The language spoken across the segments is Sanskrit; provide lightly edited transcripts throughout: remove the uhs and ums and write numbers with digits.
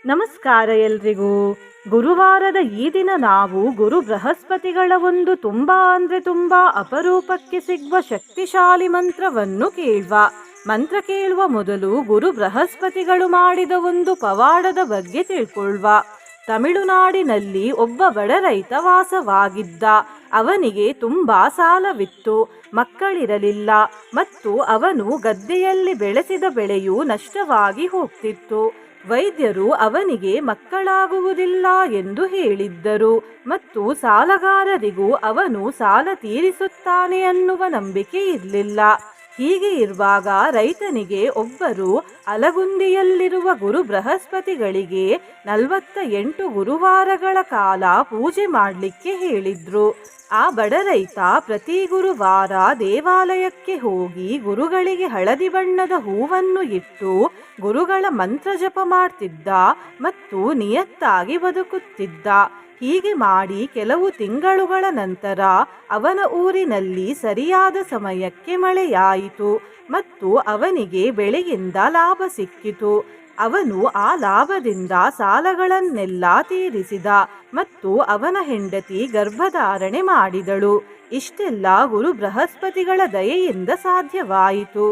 ನಮಸ್ಕಾರ ಎಲ್ರಿಗೂ. ಗುರುವಾರದ ಈ ದಿನ ನಾವು ಗುರು ಬೃಹಸ್ಪತಿಗಳ ಒಂದು ತುಂಬಾ ಅಪರೂಪಕ್ಕೆ ಸಿಗುವ ಶಕ್ತಿಶಾಲಿ ಮಂತ್ರವನ್ನು ಕೇಳುವ. ಮಂತ್ರ ಕೇಳುವ ಮೊದಲು ಗುರು ಬೃಹಸ್ಪತಿಗಳು ಮಾಡಿದ ಒಂದು ಪವಾಡದ ಬಗ್ಗೆ ತಿಳ್ಕೊಳ್ಳುವ. ತಮಿಳುನಾಡಿನಲ್ಲಿ ಒಬ್ಬ ಬಡ ರೈತ ವಾಸವಾಗಿದ್ದ. ಅವನಿಗೆ ತುಂಬಾ ಸಾಲವಿತ್ತು, ಮಕ್ಕಳಿರಲಿಲ್ಲ ಮತ್ತು ಅವನು ಗದ್ದೆಯಲ್ಲಿ ಬೆಳೆಸಿದ ಬೆಳೆಯು ನಷ್ಟವಾಗಿ ಹೋಗ್ತಿತ್ತು. ವೈದ್ಯರು ಅವನಿಗೆ ಮಕ್ಕಳಾಗುವುದಿಲ್ಲ ಎಂದು ಹೇಳಿದ್ದರು ಮತ್ತು ಸಾಲಗಾರರಿಗೂ ಅವನು ಸಾಲ ತೀರಿಸುತ್ತಾನೆ ಅನ್ನುವ ನಂಬಿಕೆ ಇರಲಿಲ್ಲ. ಹೀಗೆ ಇರುವಾಗ ರೈತನಿಗೆ ಒಬ್ಬರು ಅಲಗುಂದಿಯಲ್ಲಿರುವ ಗುರು ಬೃಹಸ್ಪತಿಗಳಿಗೆ 48 ಗುರುವಾರಗಳ ಕಾಲ ಪೂಜೆ ಮಾಡಲಿಕ್ಕೆ ಹೇಳಿದ್ರು. ಆ ಬಡ ರೈತ ಪ್ರತಿ ಗುರುವಾರ ದೇವಾಲಯಕ್ಕೆ ಹೋಗಿ ಗುರುಗಳಿಗೆ ಹಳದಿ ಬಣ್ಣದ ಹೂವನ್ನು ಇಟ್ಟು ಗುರುಗಳ ಮಂತ್ರ ಜಪ ಮಾಡ್ತಿದ್ದ ಮತ್ತು ನಿಯತ್ತಾಗಿ ಬದುಕುತ್ತಿದ್ದ. ಹೀಗೆ ಮಾಡಿ ಕೆಲವು ತಿಂಗಳುಗಳ ನಂತರ ಅವನ ಊರಿನಲ್ಲಿ ಸರಿಯಾದ ಸಮಯಕ್ಕೆ ಮಳೆಯಾಯಿತು ಮತ್ತು ಅವನಿಗೆ ಬೆಳೆಯಿಂದ ಲಾಭ ಸಿಕ್ಕಿತು. ಅವನು ಆ ಲಾಭದಿಂದ ಸಾಲಗಳನ್ನೆಲ್ಲ ತೀರಿಸಿದ ಮತ್ತು ಅವನ ಹೆಂಡತಿ ಗರ್ಭಧಾರಣೆ ಮಾಡಿದಳು. ಇಷ್ಟೆಲ್ಲ ಗುರು ಬೃಹಸ್ಪತಿಗಳ ದಯೆಯಿಂದ ಸಾಧ್ಯವಾಯಿತು.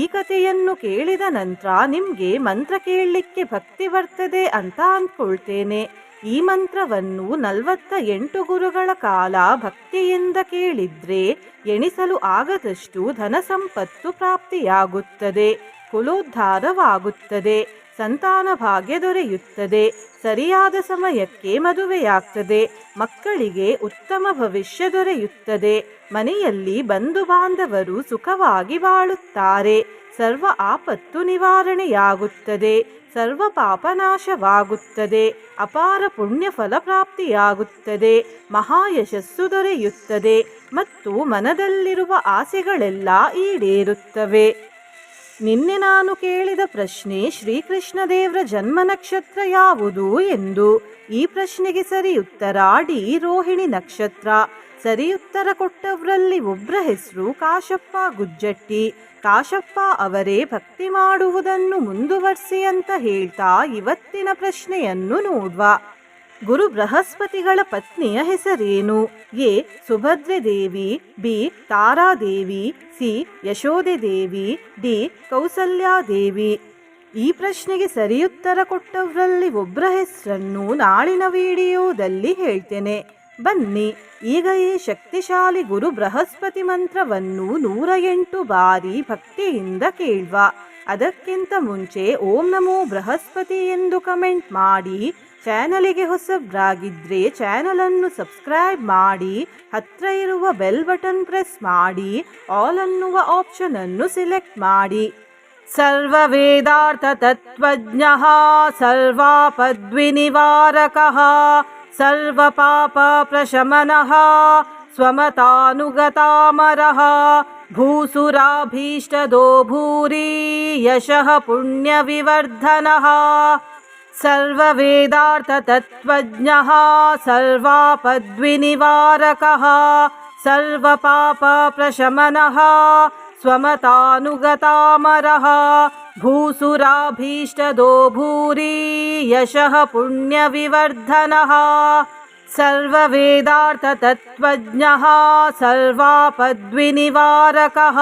ಈ ಕಥೆಯನ್ನು ಕೇಳಿದ ನಂತರ ನಿಮಗೆ ಮಂತ್ರ ಕೇಳಲಿಕ್ಕೆ ಭಕ್ತಿ ಬರ್ತದೆ ಅಂತ ಅಂದ್ಕೊಳ್ತೇನೆ. ಈ ಮಂತ್ರವನ್ನು 48 ಗುರುಗಳ ಕಾಲ ಭಕ್ತಿಯಿಂದ ಕೇಳಿದ್ರೆ ಎಣಿಸಲು ಆಗದಷ್ಟು ಧನ ಸಂಪತ್ತು ಪ್ರಾಪ್ತಿಯಾಗುತ್ತದೆ, ಕುಲೋದ್ಧಾರವಾಗುತ್ತದೆ, ಸಂತಾನ ಭಾಗ್ಯ ದೊರೆಯುತ್ತದೆ, ಸರಿಯಾದ ಸಮಯಕ್ಕೆ ಮದುವೆಯಾಗ್ತದೆ, ಮಕ್ಕಳಿಗೆ ಉತ್ತಮ ಭವಿಷ್ಯ ದೊರೆಯುತ್ತದೆ, ಮನೆಯಲ್ಲಿ ಬಂಧು ಬಾಂಧವರು ಸುಖವಾಗಿ ಬಾಳುತ್ತಾರೆ, ಸರ್ವ ಆಪತ್ತು ನಿವಾರಣೆಯಾಗುತ್ತದೆ, ಸರ್ವ ಪಾಪನಾಶವಾಗುತ್ತದೆ, ಅಪಾರ ಪುಣ್ಯ ಫಲ ಪ್ರಾಪ್ತಿಯಾಗುತ್ತದೆ, ಮಹಾಯಶಸ್ಸು ದೊರೆಯುತ್ತದೆ ಮತ್ತು ಮನದಲ್ಲಿರುವ ಆಸೆಗಳೆಲ್ಲ ಈಡೇರುತ್ತವೆ. ನಿನ್ನೆ ನಾನು ಕೇಳಿದ ಪ್ರಶ್ನೆ ಶ್ರೀಕೃಷ್ಣ ದೇವರ ಜನ್ಮ ನಕ್ಷತ್ರ ಯಾವುದು ಎಂದು. ಈ ಪ್ರಶ್ನೆಗೆ ಸರಿ ಉತ್ತರ ಡಿ ರೋಹಿಣಿ ನಕ್ಷತ್ರ. ಸರಿ ಉತ್ತರ ಕೊಟ್ಟವರಲ್ಲಿ ಒಬ್ಬರ ಹೆಸರು ಕಾಶಪ್ಪ ಗುಜ್ಜಟ್ಟಿ. ಕಾಶಪ್ಪ ಅವರೇ ಭಕ್ತಿ ಮಾಡುವುದನ್ನು ಮುಂದುವರಿಸಿ ಅಂತ ಹೇಳ್ತಾ ಇವತ್ತಿನ ಪ್ರಶ್ನೆಯನ್ನು ನೋಡುವ. ಗುರು ಬೃಹಸ್ಪತಿಗಳ ಪತ್ನಿಯ ಹೆಸರೇನು? A Subhadra Devi, B Taradevi, C Yashoda Devi, D Kausalyadevi. ಈ ಪ್ರಶ್ನೆಗೆ ಸರಿಯುತ್ತರ ಕೊಟ್ಟವರಲ್ಲಿ ಒಬ್ಬರ ಹೆಸರನ್ನು ನಾಳಿನ ವಿಡಿಯೋದಲ್ಲಿ ಹೇಳ್ತೇನೆ. ಬನ್ನಿ ಈಗ ಈ ಶಕ್ತಿಶಾಲಿ ಗುರು ಬೃಹಸ್ಪತಿ ಮಂತ್ರವನ್ನು 108 ಬಾರಿ ಭಕ್ತಿಯಿಂದ ಕೇಳುವ. ಅದಕ್ಕಿಂತ ಮುಂಚೆ ಓಂ ನಮೋ ಬೃಹಸ್ಪತಿ ಎಂದು ಕಮೆಂಟ್ ಮಾಡಿ. ಚಾನಲಿಗೆ ಹೊಸಬ್ರಾಗಿದ್ದರೆ ಚಾನಲನ್ನು ಸಬ್ಸ್ಕ್ರೈಬ್ ಮಾಡಿ, ಹತ್ತಿರ ಇರುವ ಬೆಲ್ ಬಟನ್ ಪ್ರೆಸ್ ಮಾಡಿ, ಆಲ್ ಅನ್ನುವ ಆಪ್ಷನ್ ಅನ್ನು ಸಿಲೆಕ್ಟ್ ಮಾಡಿ. ಸರ್ವ ವೇದಾರ್ಥ ತತ್ವಜ್ಞಃ ಸರ್ವಾಪದ್ವಿನಿವಾರಕಃ ಸರ್ವ ಪಾಪ ಪ್ರಶಮನಃ ಸ್ವಮತಾನುಗತಾಮರಃ ಭೂಸುರಾಭೀಷ್ಟದೋ ಭೂರಿ ಯಶಃ ಪುಣ್ಯ ವಿವರ್ಧನಃ. ಸರ್ವ ವೇದಾರ್ಥ ತತ್ವಜ್ಞಃ ಸರ್ವಾಪದ್ವಿನಿವಾರಕಃ ಸರ್ವ ಪಾಪ ಪ್ರಶಮನಃ ಸ್ವಮತಾನುಗತಾಮರಃ ಭೂಸುರಾಭೀಷ್ಟದೋ ಭೂರಿ ಯಶಃ ಪುಣ್ಯ ವಿವರ್ಧನಃ. ಸರ್ವ ವೇದಾರ್ಥ ತತ್ವಜ್ಞಃ ಸರ್ವಾಪದ್ವಿನಿವಾರಕಃ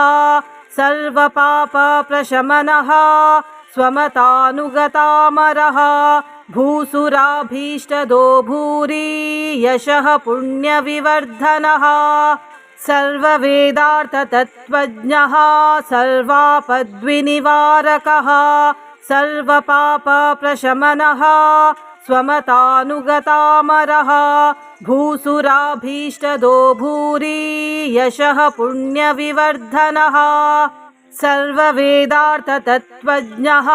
ಸರ್ವ ಪಾಪ ಪ್ರಶಮನಃ ಸ್ವಮತಾನುಗತಾಮರಃ ಭೂಸುರಾಭೀಷ್ಟದೋ ಭೂರಿ ಯಶಃ ಪುಣ್ಯ ವಿವರ್ಧನಃ. ಸರ್ವ ವೇದಾರ್ಥ ತತ್ವಜ್ಞಃ ಸರ್ವಾಪದ್ವಿನಿವಾರಕಃ ಸರ್ವ ಪಾಪ ಪ್ರಶಮನಃ ಸ್ವಮತಾನುಗತಾಮರಃ ಭೂಸುರಾಭೀಷ್ಟದೋ ಭೂರಿ ಯಶಃ ಪುಣ್ಯ ವಿವರ್ಧನಃ. ಸರ್ವ ವೇದಾರ್ಥ ತತ್ವಜ್ಞಃ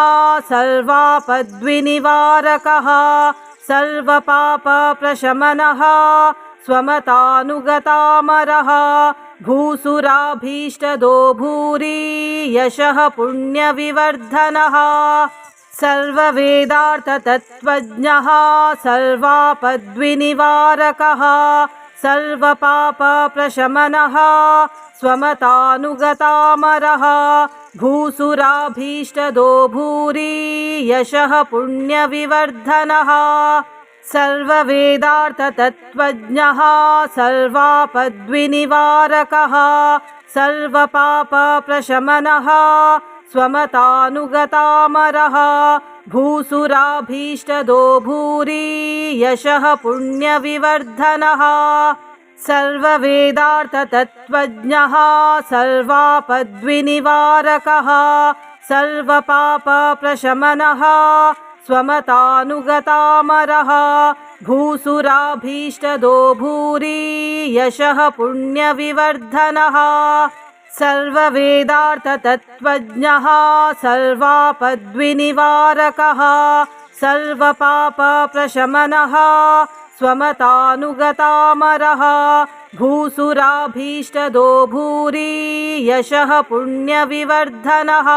ಸರ್ವಾಪದ್ವಿನಿವಾರಕಃ ಸರ್ವ ಪಾಪ ಪ್ರಶಮನಃ ಸ್ವಮತಾನುಗತಾಮರಃ ಭೂಸುರಾಭೀಷ್ಟದೋ ಭೂರಿ ಯಶಃ ಪುಣ್ಯ ವಿವರ್ಧನಃ. ಸರ್ವ ವೇದಾರ್ಥ ತತ್ವಜ್ಞಃ ಸರ್ವಾಪದ್ವಿನಿವಾರಕಃ ಸರ್ವ ಪಾಪ ಪ್ರಶಮನಃ ಸ್ವಮತಾನುಗತಾಮರಃ भूसुराभीष्टदो भूरि यशः पुण्यविवर्धनः सर्ववेदार्थतत्त्वज्ञः सर्वापद्विनिवारकः सर्वपापप्रशमनः स्वमतानुगतामरः भूसुराभीष्टदो भूरि यशः पुण्यविवर्धनः सर्ववेदार्थतत्त्वज्ञः सर्वापद्विनिवारकः सर्वपापप्रशमनः स्वमतानुगतामरः भूसुराभीष्टदो भूरि यशः पुण्यविवर्धनः सर्ववेदार्थतत्त्वज्ञः सर्वापद्विनिवारकः सर्वपापप्रशमनः स्वमतानुगतामरः भूसुराभीष्टदो भूरि यशः पुण्यविवर्धनः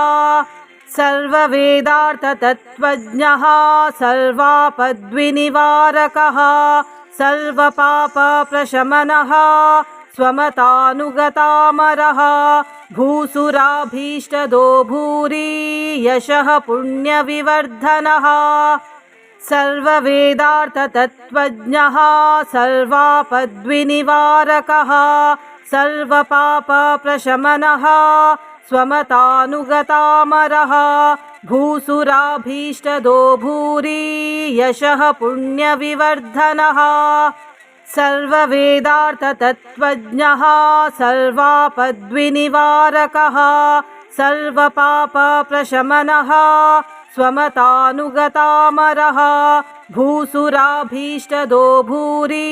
सर्ववेदार्थतत्त्वज्ञः सर्वापद्विनिवारकः सर्वपापप्रशमनः स्वमतानुगतामरः भूसुराभीष्टदो भूरि यशः पुण्यविवर्धनः सर्ववेदार्थतत्त्वज्ञः सर्वापद्विनिवारकः सर्वपापप्रशमनः स्वमतानुगतामरः भूसुराभीष्टदो भूरि यशः पुण्यविवर्धनः सर्ववेदार्थतत्त्वज्ञः सर्वापद्विनिवारकः सर्वपापप्रशमनः स्वमतानुगतामरः भूसुराभीष्टदो भूरि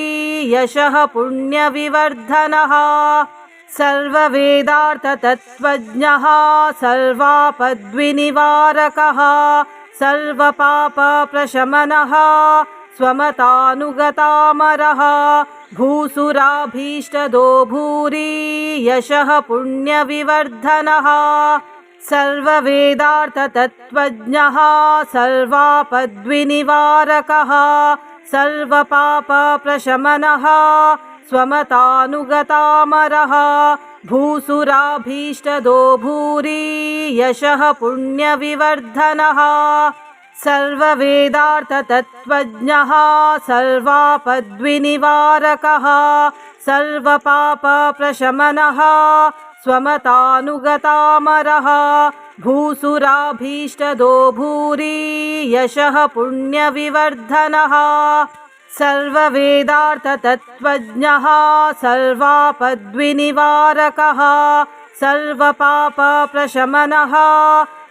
यशः पुण्यविवर्धनः सर्ववेदार्थतत्त्वज्ञः सर्वापद्विनिवारकः सर्वपापप्रशमनः स्वमतानुगतामरः भूसुराभीष्टदो भूरि यशः पुण्यविवर्धनः सर्ववेदार्थतत्त्वज्ञः सर्वापद्विनिवारकः सर्वपापप्रशमनः स्वमतानुगतामरः भूसुराभीष्टदो भूरि यशः पुण्यविवर्धनः सर्ववेदार्थतत्त्वज्ञः सर्वापद्विनिवारकः सर्वपापप्रशमनः स्वमतानुगतामरः भूसुराभीष्टदो भूरि यशः पुण्यविवर्धनः सर्ववेदार्थतत्त्वज्ञः सर्वापद्विनिवारकः सर्वपापप्रशमनः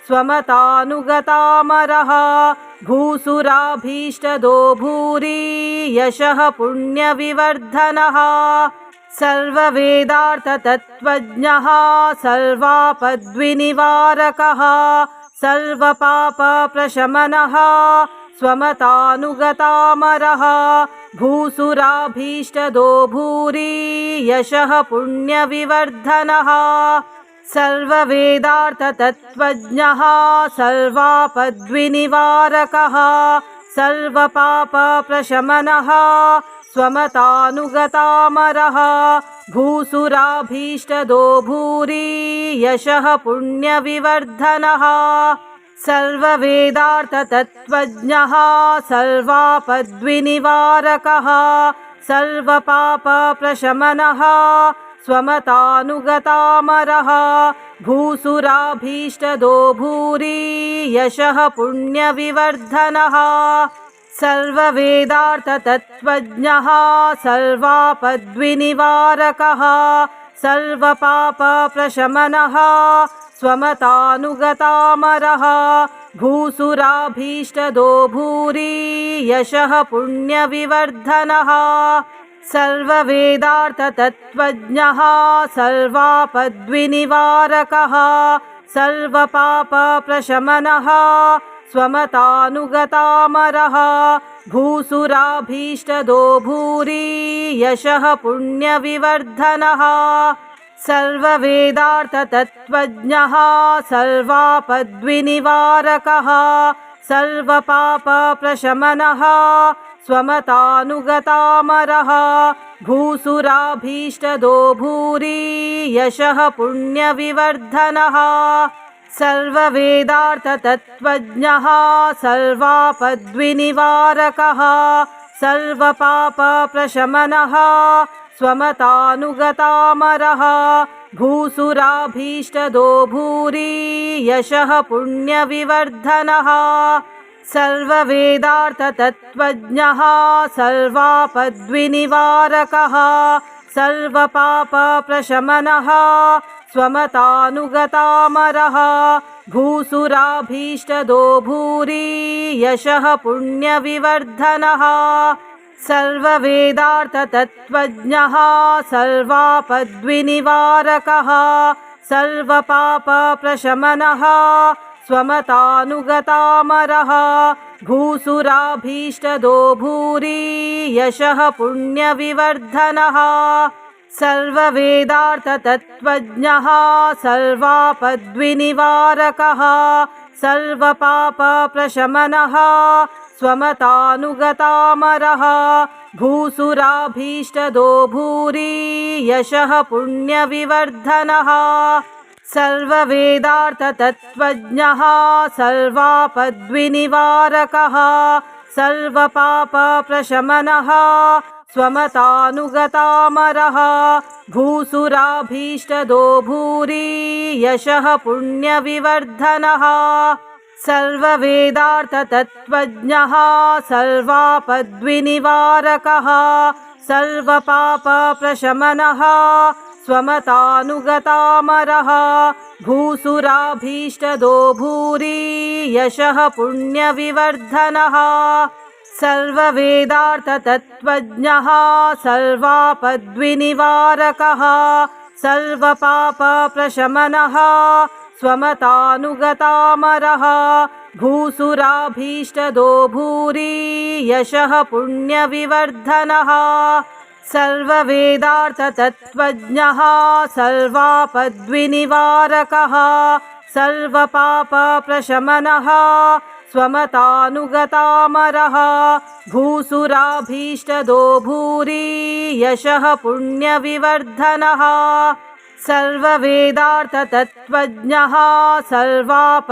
स्वमतानुगतामरः भूसुराभीष्टदो भूरि यशः पुण्यविवर्धनः सर्ववेदार्थतत्त्वज्ञः सर्वापद्विनिवारकः सर्वपापप्रशमनः स्वमतानुगतामरः भूसुराभीष्टदो भूरि यशः पुण्यविवर्धनः सर्ववेदार्थतत्त्वज्ञः सर्वापद्विनिवारकः सर्वपापप्रशमनः स्वमतानुगतामरः भूसुराभीष्टदो भूरि यशः पुण्यविवर्धनः सर्ववेदार्थतत्त्वज्ञः सर्वापद्विनिवारकः सर्वपापप्रशमनः स्वमतानुगतामरः भूसुराभीष्टदो भूरि यशः पुण्यविवर्धनः सर्ववेदार्थतत्त्वज्ञः सर्वापद्विनिवारकः सर्वपापप्रशमनः स्वमतानुगतामरः भूसुराभीष्टदो भूरि यशः पुण्यविवर्धनः सर्ववेदार्थतत्त्वज्ञः सर्वापद्विनिवारकः सर्वपापप्रशमनः स्वमतानुगतामरः भूसुराभीष्टदो भूरि यशः पुण्यविवर्धनः सर्ववेदार्थतत्त्वज्ञः सर्वापद्विनिवारकः सर्वपापप्रशमनः स्वमतानुगतामरः भूसुराभीष्टदो भूरि यशः पुण्यविवर्धनः सर्ववेदार्थतत्त्वज्ञः सर्वापद्विनिवारकः सर्वपापप्रशमनः स्वमतानुगतामरः भूसुराभीष्टदो भूरि यशः पुण्यविवर्धनः सर्ववेदार्थतत्त्वज्ञः सर्वापद्विनिवारकः सर्वपापप्रशमनः स्वमतानुगतामरः भूसुराभीष्टदो भूरि यशः पुण्यविवर्धनः सर्ववेदार्थतत्त्वज्ञः सर्वापद्विनिवारकः सर्वपापप्रशमनः स्वमतानुगतामरः भूसुराभीष्टदो भूरि यशः पुण्यविवर्धनः सर्ववेदार्थतत्त्वज्ञः सर्वापद्विनिवारकः सर्वपापप्रशमनः स्वमतानुगतामरः भूसुराभीष्टदो भूरि यशः पुण्यविवर्धनः सर्ववेदार्थतत्त्वज्ञः सर्वापद्विनिवारकः सर्वपापप्रशमनः स्वमतानुगतामरः भूसुराभीष्टदो भूरि यशः पुण्यविवर्धनः सर्ववेदार्थतत्त्वज्ञः सर्वापद्विनिवारकः सर्वपापप्रशमनः स्वमतानुगतामरः भूसुराभीष्टदो भूरि यशः पुण्यविवर्धनः सर्ववेदार्थतत्त्वज्ञः सर्वापद्विनिवारकः सर्वपापप्रशमनः स्वमतानुगतामरः भूसुराभीष्टदो भूरि यशः पुण्यविवर्धनः सर्ववेदार्थतत्त्वज्ञः सर्वापद्विनिवारकः सर्वपापप्रशमनः स्वमतानुगतामरः भूसुराभीष्टदो भूरि यशः पुण्यविवर्धनः सर्ववेदार्थतत्त्वज्ञः सर्वापद्विनिवारकः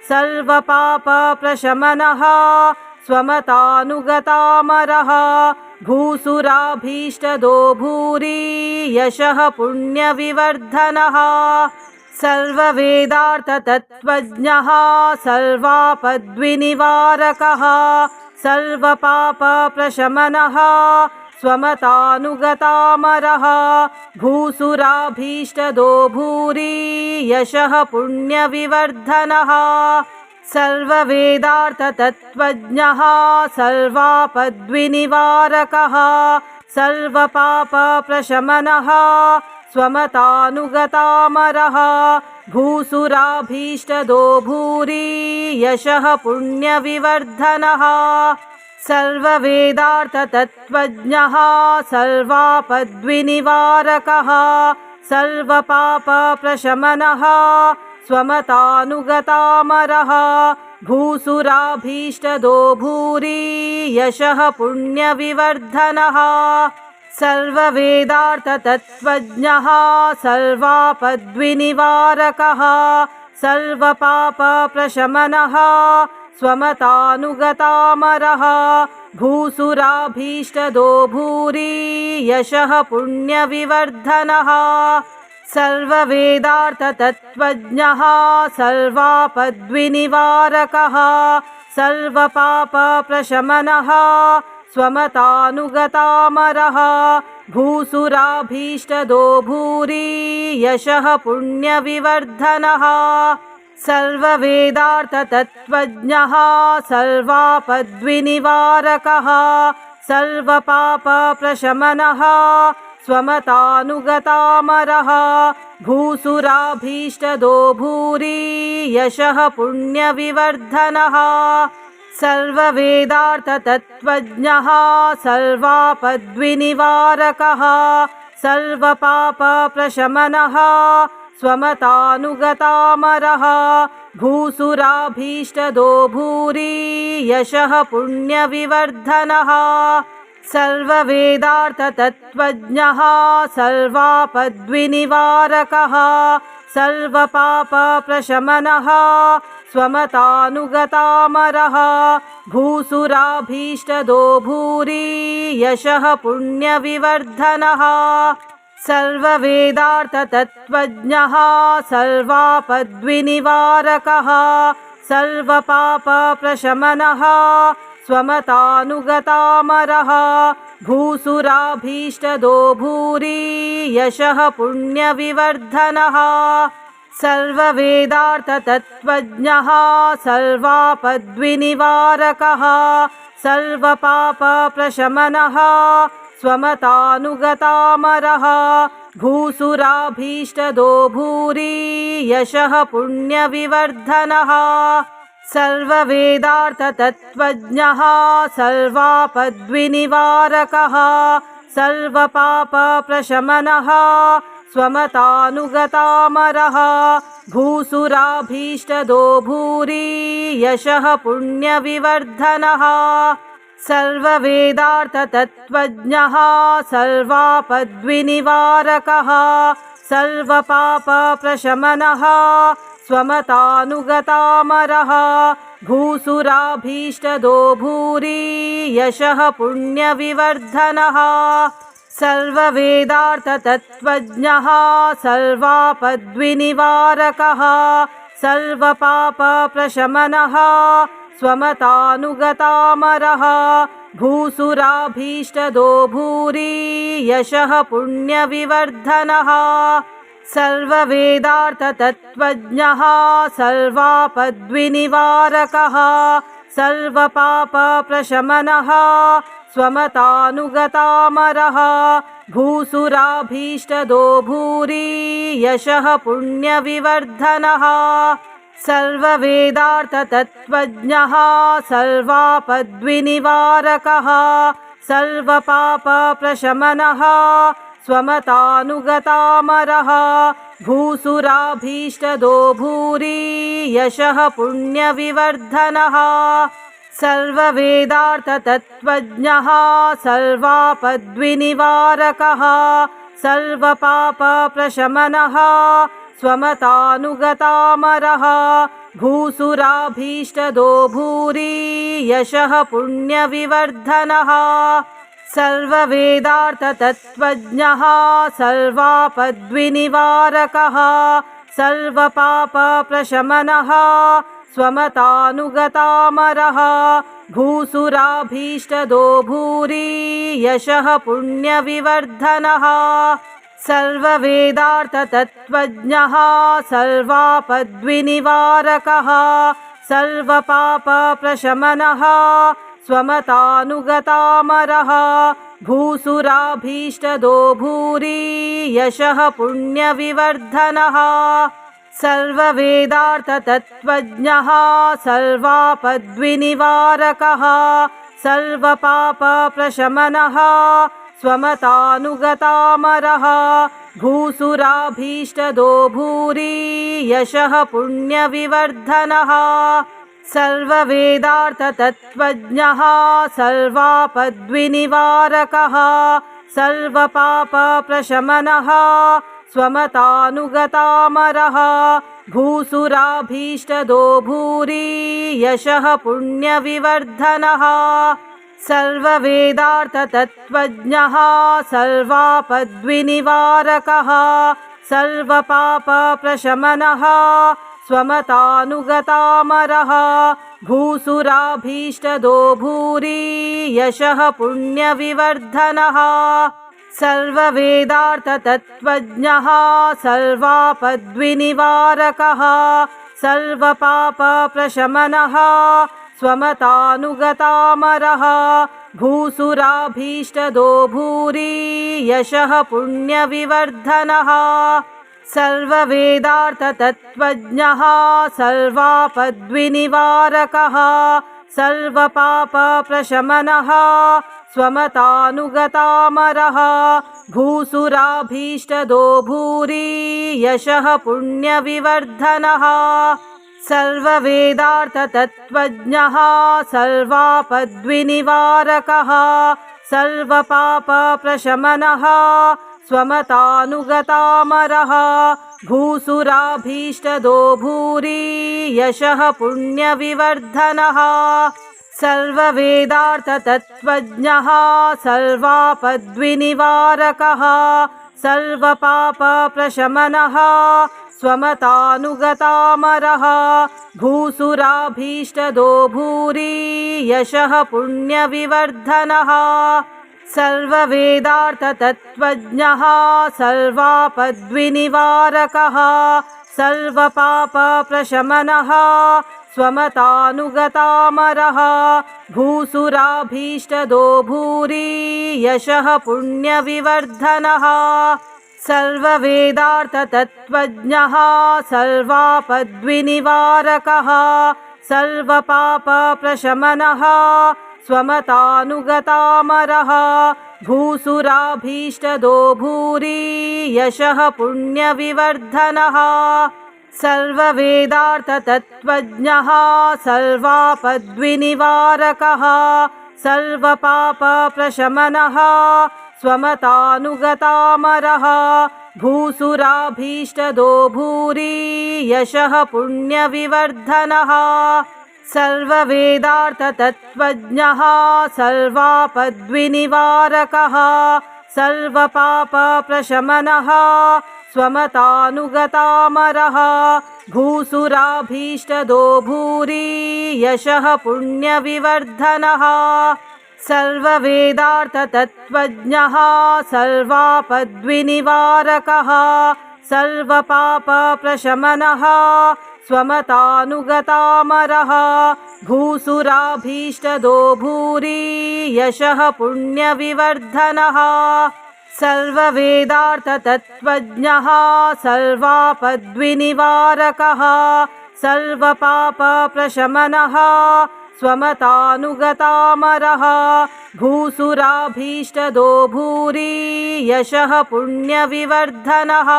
सर्वपापप्रशमनः स्वमतानुगतामरः भूसुराभीष्टदो भूरि यशः पुण्यविवर्धनः सर्ववेदार्थतत्त्वज्ञः सर्वापद्विनिवारकः सर्वपापप्रशमनः स्वमतानुगतामरः भूसुराभीष्टदो भूरि यशः पुण्यविवर्धनः सर्ववेदार्थतत्त्वज्ञः सर्वापद्विनिवारकः सर्वपापप्रशमनः स्वमतानुगतामरः भूसुराभीष्टदो भूरि यशः पुण्यविवर्धनः सर्ववेदार्थतत्त्वज्ञः सर्वापद्विनिवारकः सर्वपापप्रशमनः स्वमतानुगतामरः भूसुराभीष्टदो भूरि यशः पुण्यविवर्धनः सर्ववेदार्थतत्त्वज्ञः सर्वापद्विनिवारकः सर्वपापप्रशमनः स्वमतानुगतामरः भूसुराभीष्टदो भूरि यशः पुण्यविवर्धनः सर्ववेदार्थतत्त्वज्ञः सर्वापद्विनिवारकः सर्वपापप्रशमनः स्वमतानुगतामरः भूसुराभीष्टदो भूरि यशः पुण्यविवर्धनः सर्ववेदार्थतत्त्वज्ञः सर्वापद्विनिवारकः सर्वपापप्रशमनः स्वमतानुगतामरः भूसुराभीष्टदो भूरि यशः पुण्यविवर्धनः सर्ववेदार्थतत्त्वज्ञः सर्वापद्विनिवारकः सर्वपापप्रशमनः स्वमतानुगतामरः भूसुराभीष्टदो भूरि यशः पुण्यविवर्धनः सर्ववेदार्थतत्त्वज्ञः सर्वापद्विनिवारकः सर्वपापप्रशमनः स्वमतानुगतामरः भूसुराभीष्टदो भूरि यशः पुण्यविवर्धनः सर्ववेदार्थतत्त्वज्ञः सर्वापद्विनिवारकः सर्वपापप्रशमनः स्वमतानुगतामरः भूसुराभीष्टदो भूरि यशः पुण्यविवर्धनः सर्ववेदार्थतत्त्वज्ञः सर्वापद्विनिवारकः सर्वपापप्रशमनः स्वमतानुगतामरः भूसुराभीष्टदो भूरि यशः पुण्यविवर्धनः सर्ववेदार्थतत्त्वज्ञः सर्वापद्विनिवारकः सर्वपापप्रशमनः स्वमतानुगतामरः भूसुराभीष्टदो भूरि यशः पुण्यविवर्धनः सर्ववेदार्थतत्त्वज्ञः सर्वापद्विनिवारकः सर्वपापप्रशमनः स्वमतानुगतामरः भूसुराभीष्टदो भूरि यशः पुण्यविवर्धनः सर्ववेदार्थतत्त्वज्ञः सर्वापद्विनिवारकः सर्वपापप्रशमनः स्वमतानुगतामरः भूसुराभीष्टदो भूरि यशः पुण्यविवर्धनः सर्ववेदार्थतत्त्वज्ञः सर्वापद्विनिवारकः सर्वपापप्रशमनः स्वमतानुगतामरः भूसुराभीष्टदो भूरि यशः पुण्यविवर्धनः सर्ववेदार्थतत्त्वज्ञः सर्वापद्विनिवारकः सर्वपापप्रशमनः स्वमतानुगतामरः भूसुराभीष्टदो भूरि यशः पुण्यविवर्धनः सर्ववेदार्थतत्त्वज्ञः सर्वापद्विनिवारकः सर्वपापप्रशमनः स्वमतानुगतामरः भूसुराभीष्टदो भूरि यशः पुण्यविवर्धनः सर्ववेदार्थतत्त्वज्ञः सर्वापद्विनिवारकः सर्वपापप्रशमनः स्वमतानुगतामरः भूसुराभीष्टदो भूरि यशः पुण्यविवर्धनः सर्ववेदार्थतत्त्वज्ञः सर्वापद्विनिवारकः सर्वपापप्रशमनः स्वमतानुगतामरः भूसुराभीष्टदो भूरि यशः पुण्यविवर्धनः सर्ववेदार्थतत्त्वज्ञः सर्वापद्विनिवारकः सर्वपापप्रशमनः स्वमतानुगतामरः भूसुराभीष्टदो भूरि यशः पुण्यविवर्धनः सर्ववेदार्थतत्त्वज्ञः सर्वापद्विनिवारकः सर्वपापप्रशमनः स्वमतानुगतामरः भूसुराभीष्टदो भूरि यशः पुण्यविवर्धनः सर्ववेदार्थतत्त्वज्ञः सर्वापद्विनिवारकः सर्वपापप्रशमनः स्वमतानुगतामरः भूसुराभीष्टदो भूरि यशः पुण्यविवर्धनः सर्ववेदार्थतत्त्वज्ञः सर्वापद्विनिवारकः सर्वपापप्रशमनः स्वमतानुगतामरः भूसुराभीष्टदो भूरि यशः पुण्यविवर्धनः सर्ववेदार्थतत्त्वज्ञः सर्वापद्विनिवारकः सर्वपापप्रशमनः स्वमतानुगतामरः भूसुराभीष्टदो भूरि यशः पुण्यविवर्धनः सर्ववेदार्थतत्त्वज्ञः सर्वापद्विनिवारकः सर्वपापप्रशमनः स्वमतानुगतामरः भूसुराभीष्टदो भूरि यशः पुण्यविवर्धनः सर्ववेदार्थतत्त्वज्ञः सर्वापद्विनिवारकः सर्वपापप्रशमनः स्वमतानुगतामरः भूसुराभीष्टदो भूरि यशः पुण्यविवर्धनः सर्ववेदार्थतत्त्वज्ञः सर्वापद्विनिवारकः सर्वपापप्रशमनः स्वमतानुगतामरः भूसुराभीष्टदो भूरि यशः पुण्यविवर्धनः सर्ववेदार्थतत्त्वज्ञः सर्वापद्विनिवारकः सर्वपापप्रशमनः स्वमतानुगतामरः भूसुराभीष्टदो भूरि यशः पुण्यविवर्धनः सर्ववेदार्थतत्त्वज्ञः सर्वापद्विनिवारकः सर्वपापप्रशमनः स्वमतानुगतामरः भूसुराभीष्टदो भूरि यशः पुण्यविवर्धनः सर्ववेदार्थतत्त्वज्ञः सर्वापद्विनिवारकः सर्वपापप्रशमनः स्वमतानुगतामरः भूसुराभीष्टदो भूरि यशः पुण्यविवर्धनः सर्ववेदार्थतत्त्वज्ञः सर्वापद्विनिवारकः सर्वपापप्रशमनः स्वमतानुगतामरः भूसुराभीष्टदो भूरि यशः पुण्यविवर्धनः सर्ववेदार्थतत्त्वज्ञः सर्वापद्विनिवारकः सर्वपापप्रशमनः स्वमतानुगतामरः भूसुराभीष्टदो भूरि यशः पुण्यविवर्धनः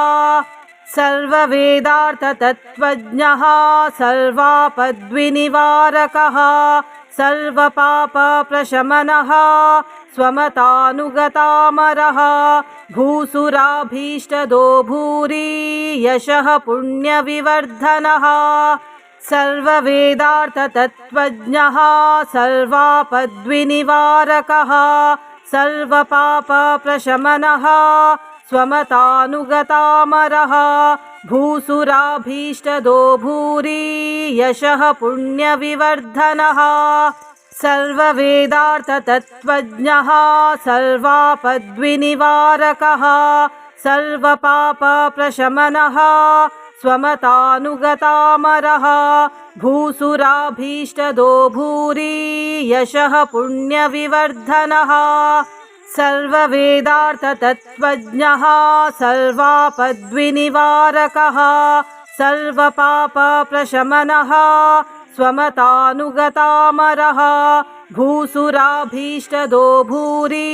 सर्ववेदार्थतत्त्वज्ञः सर्वापद्विनिवारकः सर्वपापप्रशमनः स्वमतानुगतामरः भूसुराभीष्टदो भूरि यशः पुण्यविवर्धनः सर्ववेदार्थतत्त्वज्ञः सर्वापद्विनिवारकः सर्वपापप्रशमनः स्वमतानुगतामरः भूसुराभीष्टदो भूरि यशः पुण्यविवर्धनः सर्ववेदार्थतत्त्वज्ञः सर्वापद्विनिवारकः सर्वपापप्रशमनः स्वमतानुगतामरः भूसुराभीष्टदो भूरि यशः पुण्यविवर्धनः सर्ववेदार्थतत्त्वज्ञः सर्वापद्विनिवारकः सर्वपापप्रशमनः स्वमतानुगतामरः भूसुराभीष्टदो भूरि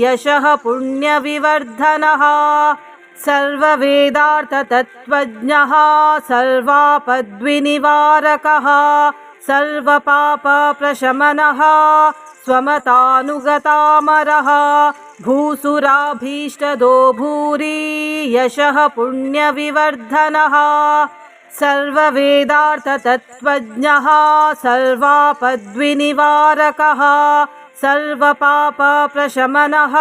यशः पुण्यविवर्धनः सर्ववेदार्थतत्त्वज्ञः सर्वापद्विनिवारकः सर्वपापप्रशमनः स्वमतानुगतामरः भूसुराभीष्टदो भूरि यशः पुण्यविवर्धनः सर्ववेदार्थतत्त्वज्ञः सर्वापद्विनिवारकः सर्वपापप्रशमनः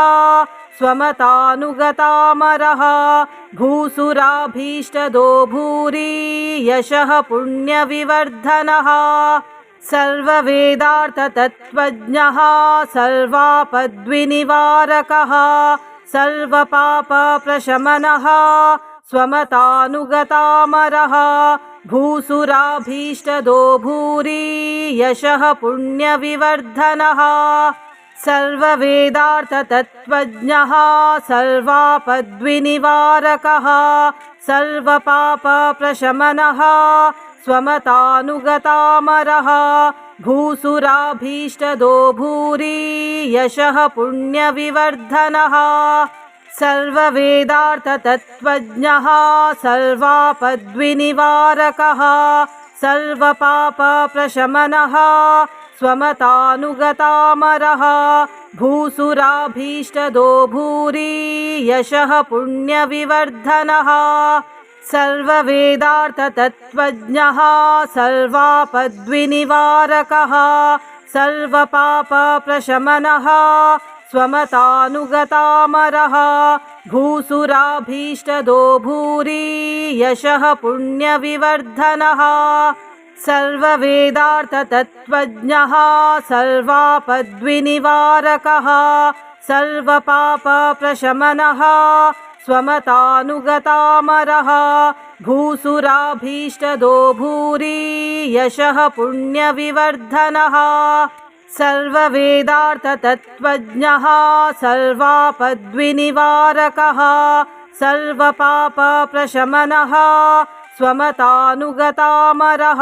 स्वमतानुगतामरः भूसुराभीष्टदो भूरि यशः पुण्यविवर्धनः सर्ववेदार्थतत्त्वज्ञः सर्वापद्विनिवारकः सर्वपापप्रशमनः स्वमतानुगतामरः भूसुराभीष्टदो भूरि यशः पुण्यविवर्धनः सर्ववेदार्थतत्त्वज्ञः सर्वापद्विनिवारकः सर्वपापप्रशमनः स्वमतानुगतामरः भूसुराभीष्टदो भूरि यशः पुण्यविवर्धनः सर्ववेदार्थतत्त्वज्ञः सर्वापद्विनिवारकः सर्वपापप्रशमनः स्वमतानुगतामरः भूसुराभीष्टदो भूरि यशः पुण्यविवर्धनः सर्ववेदार्थतत्त्वज्ञः सर्वापद्विनिवारकः सर्वपापप्रशमनः स्वमतानुगतामरः भूसुराभीष्टदो भूरि यशः पुण्यविवर्धनः सर्ववेदार्थतत्त्वज्ञः सर्वापद्विनिवारकः सर्वपापप्रशमनः स्वमतानुगतामरः भूसुराभीष्टदो भूरि यशः पुण्यविवर्धनः सर्ववेदार्थतत्त्वज्ञः सर्वापद्विनिवारकः सर्वपापप्रशमनः स्वमतानुगतामरः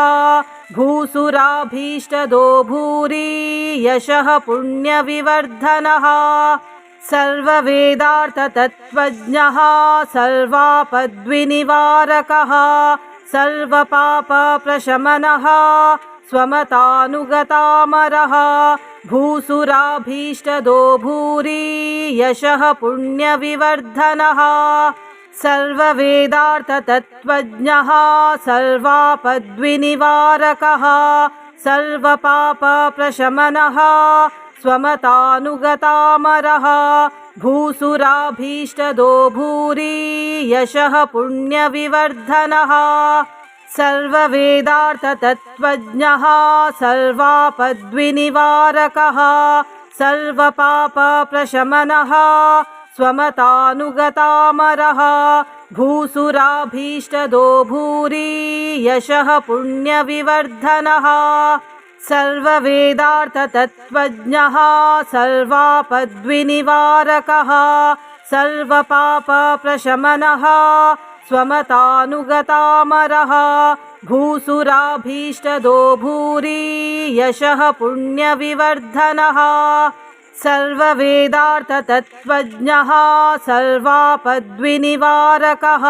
भूसुराभीष्टदो भूरि यशः पुण्यविवर्धनः सर्ववेदार्थतत्त्वज्ञः सर्वापद्विनिवारकः सर्वपापप्रशमनः स्वमतानुगतामरः भूसुराभीष्टदो भूरि यशः पुण्यविवर्धनः सर्ववेदार्थतत्त्वज्ञः सर्वापद्विनिवारकः सर्वपापप्रशमनः स्वमतानुगतामरः भूसुराभीष्टदो भूरि यशः पुण्यविवर्धनः सर्ववेदार्थतत्त्वज्ञः सर्वापद्विनिवारकः सर्वपापप्रशमनः स्वमतानुगतामरः भूसुराभीष्टदो भूरि यशः पुण्यविवर्धनः सर्ववेदार्थतत्त्वज्ञः सर्वापद्विनिवारकः सर्वपापप्रशमनः स्वमतानुगतामरः भूसुराभीष्टदो भूरि यशः पुण्यविवर्धनः सर्ववेदार्थतत्त्वज्ञः सर्वापद्विनिवारकः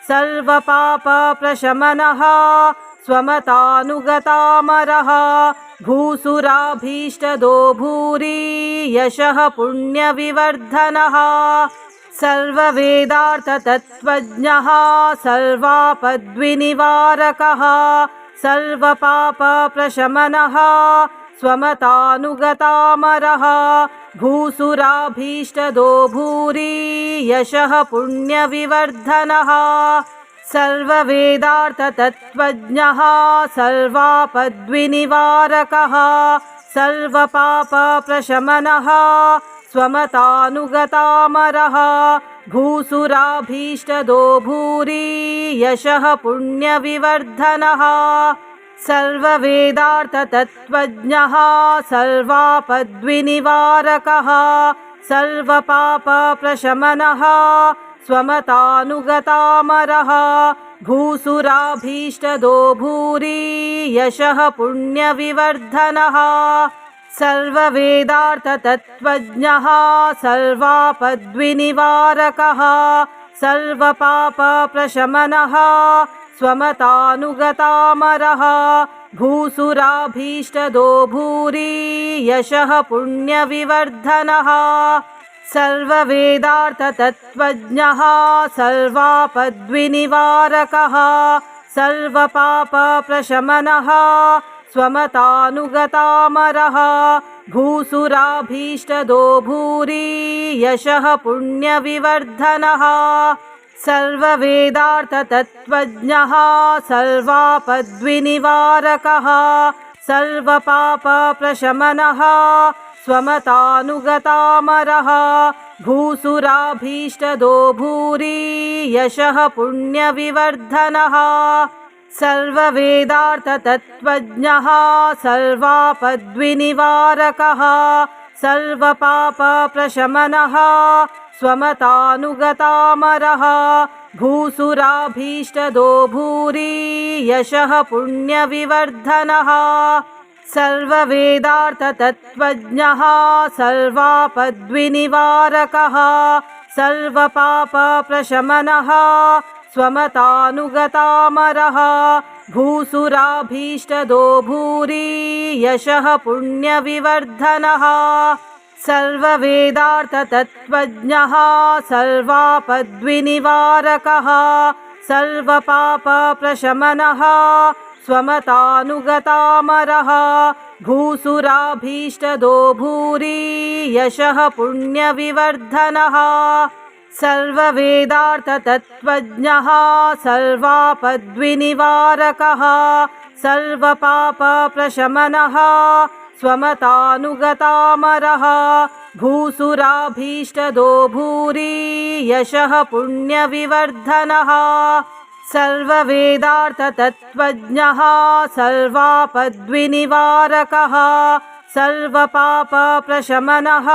सर्वपापप्रशमनः स्वमतानुगतामरः भूसुराभीष्टदो भूरि यशः पुण्यविवर्धनः सर्ववेदार्थतत्त्वज्ञः सर्वापद्विनिवारकः सर्वपापप्रशमनः स्वमतानुगतामरः भूसुराभीष्टदो भूरि यशः पुण्यविवर्धनः सर्ववेदार्थतत्त्वज्ञः सर्वापद्विनिवारकः सर्वपापप्रशमनः स्वमतानुगतामरः भूसुराभीष्टदो भूरि यशः पुण्यविवर्धनः सर्ववेदार्थतत्त्वज्ञः सर्वापद्विनिवारकः सर्वपापप्रशमनः स्वमतानुगतामरः भूसुराभीष्टदो भूरि यशः पुण्यविवर्धनः सर्ववेदार्थतत्त्वज्ञः सर्वापद्विनिवारकः सर्वपापप्रशमनः स्वमतानुगतामरः भूसुराभीष्टदो भूरि यशः पुण्यविवर्धनः सर्ववेदार्थतत्त्वज्ञः सर्वापद्विनिवारकः सर्वपापप्रशमनः स्वमतानुगतामरः भूसुराभीष्टदो भूरि यशः पुण्यविवर्धनः सर्ववेदार्थतत्त्वज्ञः सर्वापद्विनिवारकः सर्वपापप्रशमनः स्वमतानुगतामरः भूसुराभीष्टदो भूरि यशः पुण्यविवर्धनः सर्ववेदार्थतत्त्वज्ञः सर्वापद्विनिवारकः सर्वपापप्रशमनः स्वमतानुगतामरः भूसुराभीष्टदो भूरि यशः पुण्यविवर्धनः सर्ववेदार्थतत्त्वज्ञः सर्वापद्विनिवारकः सर्वपापप्रशमनः स्वमतानुगतामरः भूसुराभीष्टदो भूरि यशः पुण्यविवर्धनः सर्ववेदार्थतत्त्वज्ञः सर्वापद्विनिवारकः सर्वपापप्रशमनः स्वमतानुगतामरः भूसुराभीष्टदो भूरि यशः पुण्यविवर्धनः सर्ववेदार्थतत्त्वज्ञः सर्वापद्विनिवारकः सर्वपापप्रशमनः स्वमतानुगतामरः भूसुराभीष्टदो भूरि यशः पुण्यविवर्धनः सर्ववेदार्थतत्त्वज्ञः सर्वापद्विनिवारकः सर्वपापप्रशमनः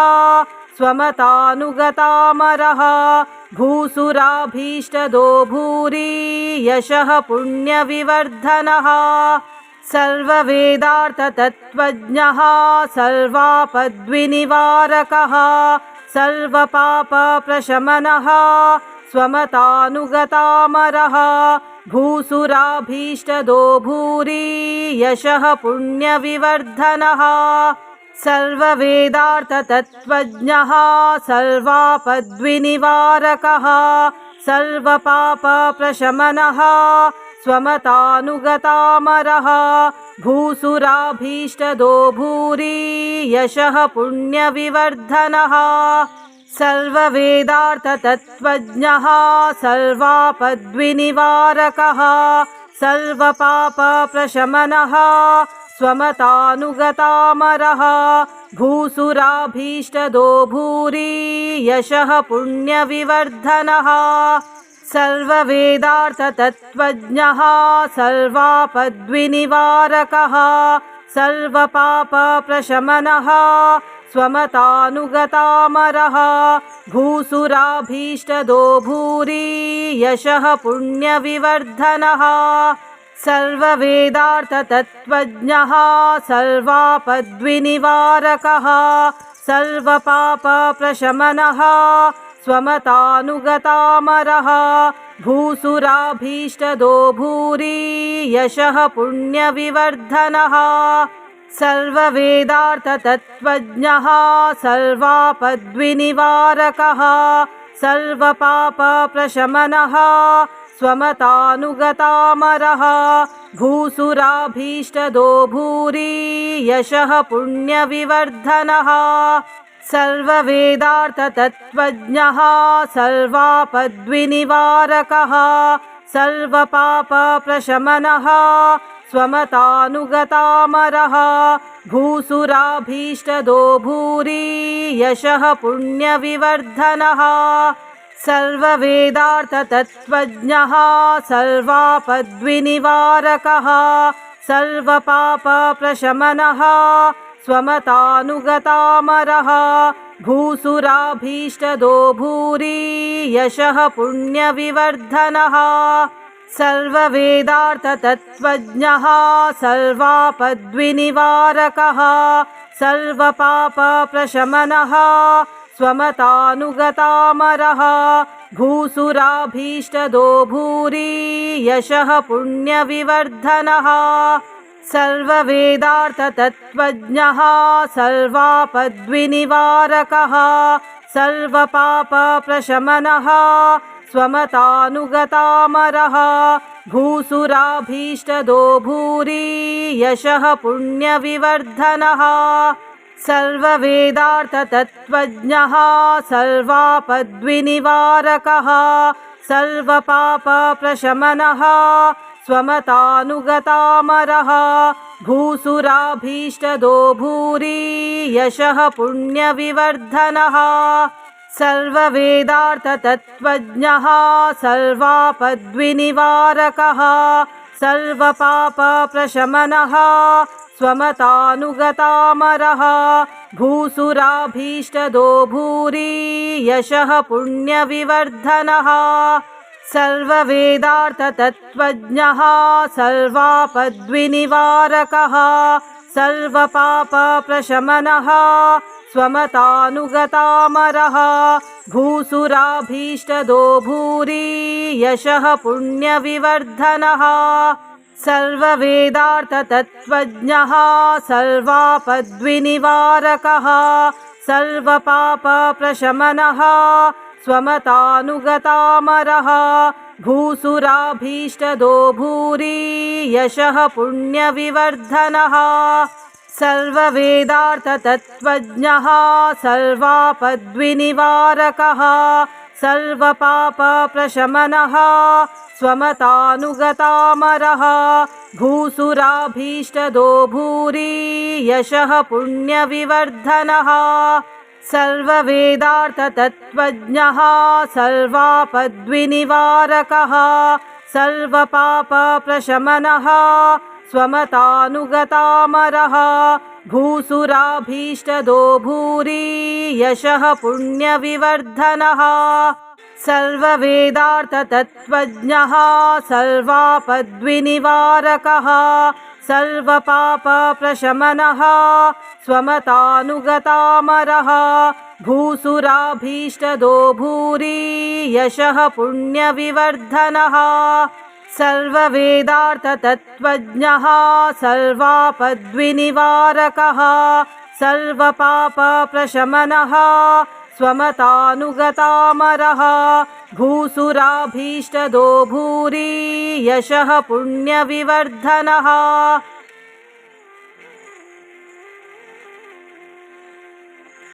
स्वमतानुगतामरः भूसुराभीष्टदो भूरि यशः पुण्यविवर्धनः सर्ववेदार्थतत्त्वज्ञः सर्वापद्विनिवारकः सर्वपापप्रशमनः स्वमतानुगतामरः भूसुराभीष्टदो भूरि यशः पुण्यविवर्धनः सर्ववेदार्थतत्त्वज्ञः सर्वापद्विनिवारकः सर्वपापप्रशमनः स्वमतानुगतामरः भूसुराभीष्टदो भूरि यशः पुण्यविवर्धनः सर्ववेदार्थतत्त्वज्ञः सर्वापद्विनिवारकः सर्वपापप्रशमनः स्वमतानुगतामरः भूसुराभीष्टदो भूरि यशः पुण्यविवर्धनः सर्ववेदार्थतत्त्वज्ञः सर्वापद्विनिवारकः सर्वपापप्रशमनः स्वमतानुगतामरः भूसुराभीष्टदो भूरि यशः पुण्यविवर्धनः सर्ववेदार्थतत्त्वज्ञः सर्वापद्विनिवारकः सर्वपापप्रशमनः स्वमतानुगतामरः भूसुराभीष्टदो भूरि यशः पुण्यविवर्धनः सर्ववेदार्थतत्त्वज्ञः सर्वापद्विनिवारकः सर्वपापप्रशमनः स्वमतानुगतामरः भूसुराभीष्टदो भूरि यशः पुण्यविवर्धनः सर्ववेदार्थतत्त्वज्ञः सर्वापद्विनिवारकः सर्वपापप्रशमनः स्वमतानुगतामरः भूसुराभीष्टदो भूरि यशः पुण्यविवर्धनः सर्ववेदार्थतत्त्वज्ञः सर्वापद्विनिवारकः सर्वपापप्रशमनः स्वमतानुगतामरः भूसुराभीष्टदो भूरि यशः पुण्यविवर्धनः सर्ववेदार्थतत्त्वज्ञः सर्वापद्विनिवारकः सर्वपापप्रशमनः स्वमतानुगतामरः भूसुराभीष्टदो भूरि यशः पुण्यविवर्धनः सर्ववेदार्थतत्त्वज्ञः सर्वापद्विनिवारकः सर्वपापप्रशमनः स्वमतानुगतामरः भूसुराभीष्टदो भूरि यशः पुण्यविवर्धनः सर्ववेदार्थतत्त्वज्ञः सर्वापद्विनिवारकः सर्वपापप्रशमनः स्वमतानुगतामरः भूसुराभीष्टदो भूरि यशः पुण्यविवर्धनः सर्ववेदार्थतत्त्वज्ञः सर्वापद्विनिवारकः सर्वपापप्रशमनः स्वमतानुगतामरः भूसुराभीष्टदो भूरि यशः पुण्यविवर्धनः सर्ववेदार्थतत्त्वज्ञः सर्वापद्विनिवारकः सर्वपापप्रशमनः स्वमतानुगतामरः भूसुराभीष्टदो भूरि यशः पुण्यविवर्धनः सर्ववेदार्थतत्त्वज्ञः सर्वापद्विनिवारकः सर्वपापप्रशमनः स्वमतानुगतामरः भूसुराभीष्टदो भूरि यशः पुण्यविवर्धनः सर्ववेदार्थतत्त्वज्ञः सर्वापद्विनिवारकः सर्वपापप्रशमनः स्वमतानुगतामरः भूसुराभीष्टदो भूरि यशः पुण्यविवर्धनः सर्ववेदार्थतत्त्वज्ञः सर्वापद्विनिवारकः सर्वपापप्रशमनः स्वमतानुगतामरः भूसुराभीष्टदो भूरि यशः पुण्यविवर्धनः सर्ववेदार्थतत्त्वज्ञः सर्वापद्विनिवारकः सर्वपापप्रशमनः स्वमतानुगतामरः भूसुराभीष्टदो भूरि यशः पुण्यविवर्धनः सर्ववेदार्थतत्त्वज्ञः सर्वापद्विनिवारकः सर्वपापप्रशमनः स्वमतानुगतामरः भूसुराभीष्टदो भूरि यशः पुण्यविवर्धनः